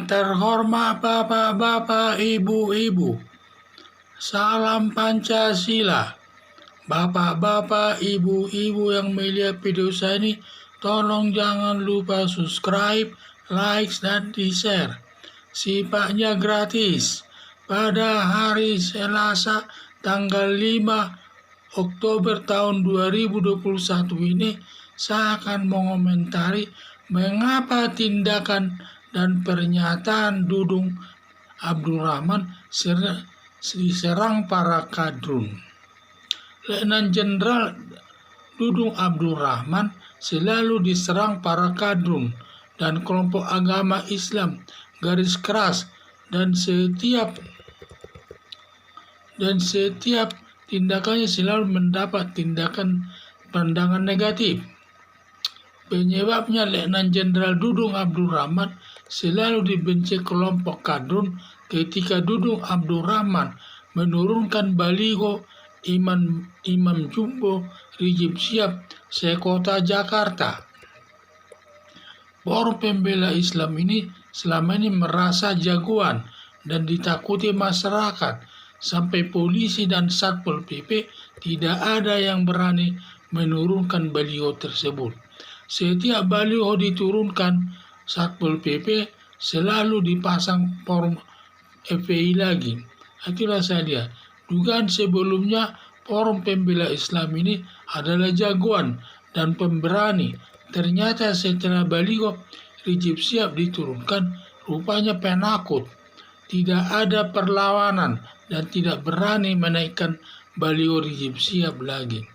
Yang terhormat bapak-bapak, ibu-ibu, salam Pancasila. Bapak-bapak, ibu-ibu yang melihat video saya ini, tolong jangan lupa subscribe, like, dan di-share. Sifatnya gratis. Pada hari Selasa tanggal 5 Oktober tahun 2021 ini, saya akan mengomentari mengapa tindakan dan pernyataan Dudung Abdul Rahman diserang para kadrun. Letnan Jenderal Dudung Abdul Rahman selalu diserang para kadrun dan kelompok agama Islam garis keras dan setiap tindakannya selalu mendapat pandangan negatif. Penyebabnya Letnan Jenderal Dudung Abdul Rahman selalu dibenci kelompok kadrun ketika Dudung Abdul Rahman menurunkan baliho Imam Jumbo Rizik Syihab sekota Jakarta. Forum Pembela Islam ini selama ini merasa jagoan dan ditakuti masyarakat, sampai polisi dan Satpol PP tidak ada yang berani menurunkan baliho tersebut. Setiap baliho diturunkan, Satpol PP selalu dipasang forum FPI lagi. Itulah saya lihat. Dugaan sebelumnya Forum Pembela Islam ini adalah jagoan dan pemberani. Ternyata setelah baliho Rizik Syihab diturunkan, rupanya penakut. Tidak ada perlawanan dan tidak berani menaikkan baliho Rizik Syihab lagi.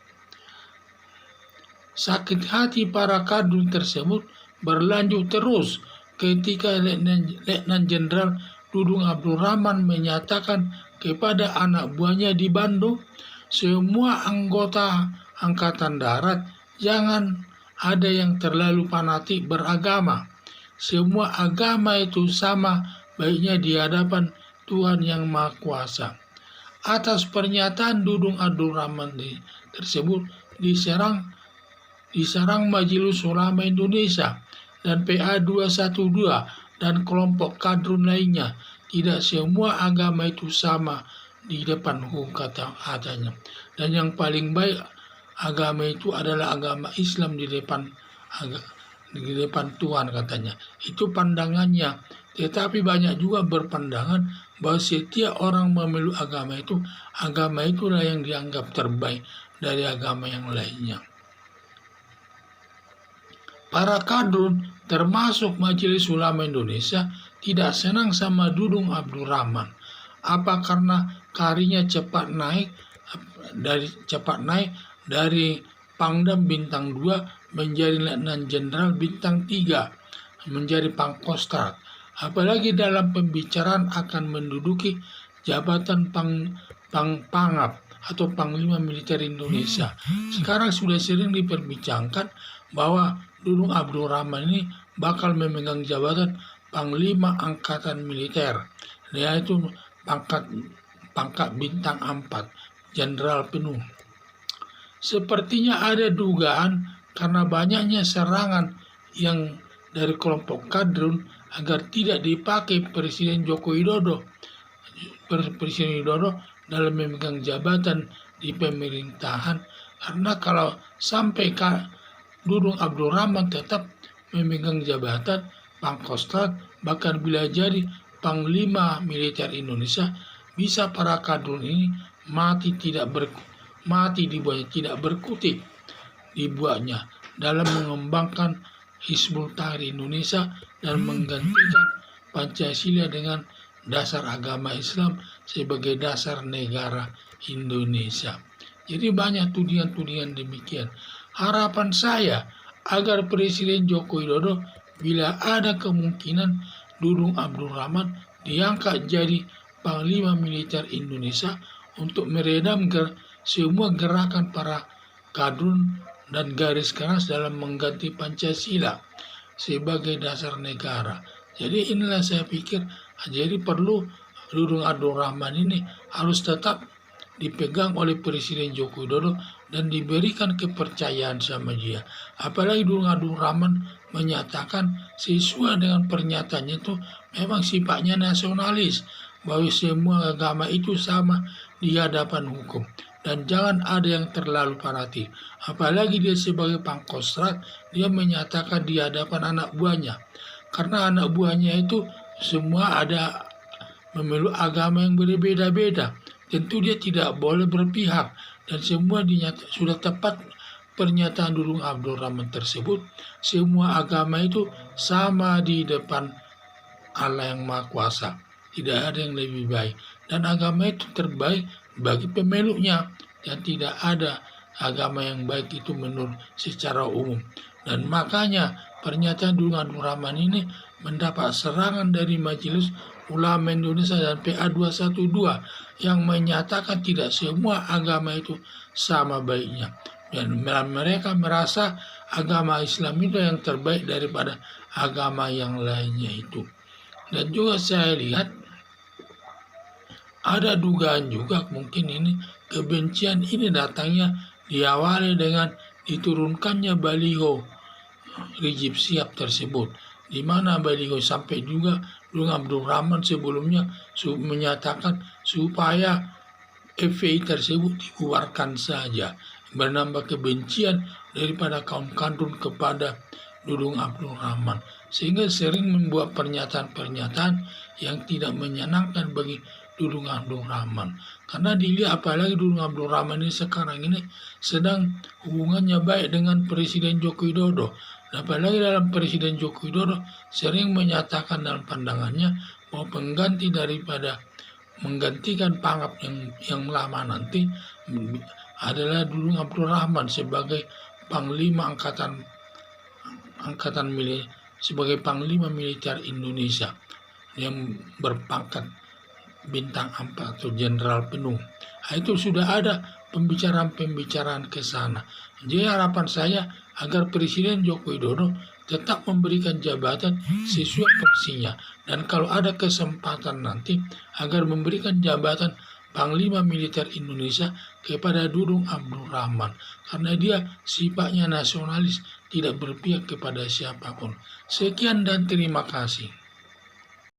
Sakit hati para kadrun tersebut berlanjut terus ketika Letnan Jenderal Dudung Abdul Rahman menyatakan kepada anak buahnya di Bandung, semua anggota Angkatan Darat jangan ada yang terlalu fanatik beragama. Semua agama itu sama baiknya di hadapan Tuhan Yang Maha Kuasa. Atas pernyataan Dudung Abdul Rahman tersebut diserang Majelis Ulama Indonesia dan PA 212 dan kelompok kadrun lainnya. Tidak semua agama itu sama di depan hukum, katanya. Dan yang paling baik agama itu adalah agama Islam di depan Tuhan, katanya. Itu pandangannya. Tetapi banyak juga berpandangan bahwa setiap orang memeluk agama itulah yang dianggap terbaik dari agama yang lainnya. Para kadrun termasuk Majelis Ulama Indonesia tidak senang sama Dudung Abdul Rahman. Apa karena karirnya cepat naik dari Pangdam Bintang 2 menjadi Letnan Jenderal Bintang 3, menjadi Pangkostrat. Apalagi dalam pembicaraan akan menduduki jabatan Pangap atau Panglima Militer Indonesia. Sekarang sudah sering diperbincangkan bahwa Dudung Abdul Rahman ini bakal memegang jabatan Panglima Angkatan Militer, yaitu pangkat bintang 4, Jenderal penuh. Sepertinya ada dugaan karena banyaknya serangan yang dari kelompok kadrun agar tidak dipakai Presiden Joko Widodo dalam memegang jabatan di pemerintahan, karena kalau sampai Dudung Abdul Rahman tetap memegang jabatan Pangkostrat, bahkan bila jadi Panglima Militer Indonesia, bisa para kadrun ini mati dibuatnya, tidak berkutik dibuatnya dalam mengembangkan Hizbut Tahrir Indonesia dan menggantikan Pancasila dengan dasar agama Islam sebagai dasar negara Indonesia. Jadi banyak tudingan-tudingan demikian. Harapan saya agar Presiden Joko Widodo, bila ada kemungkinan Dudung Abdul Rahman diangkat jadi Panglima Militer Indonesia untuk meredam semua gerakan para kadrun dan garis keras dalam mengganti Pancasila sebagai dasar negara. Jadi inilah saya pikir, jadi perlu Dudung Abdul Rahman ini harus tetap dipegang oleh Presiden Joko Widodo dan diberikan kepercayaan sama dia. Apalagi Dudung Abdul Rahman menyatakan sesuai dengan pernyataannya itu memang sifatnya nasionalis, bahwa semua agama itu sama di hadapan hukum. Dan jangan ada yang terlalu fanatik. Apalagi dia sebagai pangkostrat, dia menyatakan di hadapan anak buahnya. Karena anak buahnya itu semua ada memeluk agama yang berbeda-beda. Tentu dia tidak boleh berpihak. Dan semua sudah tepat pernyataan Dudung Abdul Rahman tersebut. Semua agama itu sama di depan Allah yang Maha Kuasa. Tidak ada yang lebih baik. Dan agama itu terbaik bagi pemeluknya. Dan tidak ada agama yang baik itu menurut secara umum. Dan makanya pernyataan Dudung Abdul Rahman ini mendapat serangan dari Majelis Ulama Indonesia dan PA 212 yang menyatakan tidak semua agama itu sama baiknya. Dan mereka merasa agama Islam itu yang terbaik daripada agama yang lainnya itu. Dan juga saya lihat ada dugaan juga mungkin ini kebencian ini datangnya diawali dengan diturunkannya baliho Rizik Syihab tersebut, di mana baliho sampai juga Dudung Abdul Rahman sebelumnya menyatakan supaya FPI tersebut dikeluarkan saja, menambah kebencian daripada kaum kandung kepada Dudung Abdul Rahman, sehingga sering membuat pernyataan-pernyataan yang tidak menyenangkan bagi Dudung Abdul Rahman. Karena dilihat apalagi Dudung Abdul Rahman ini sekarang ini sedang hubungannya baik dengan Presiden Joko Widodo. Apalagi dalam Presiden Joko Widodo sering menyatakan dalam pandangannya bahwa pengganti daripada menggantikan pangap yang lama nanti adalah Dudung Abdul Rahman sebagai Panglima sebagai Panglima Militer Indonesia yang berpangkat bintang 4 atau jenderal penuh. Itu sudah ada pembicaraan ke sana. Jadi harapan saya agar Presiden Joko Widodo tetap memberikan jabatan sesuai fungsinya. Dan kalau ada kesempatan nanti agar memberikan jabatan Panglima Militer Indonesia kepada Dudung Abdul Rahman. Karena dia sifatnya nasionalis, tidak berpihak kepada siapapun. Sekian dan terima kasih.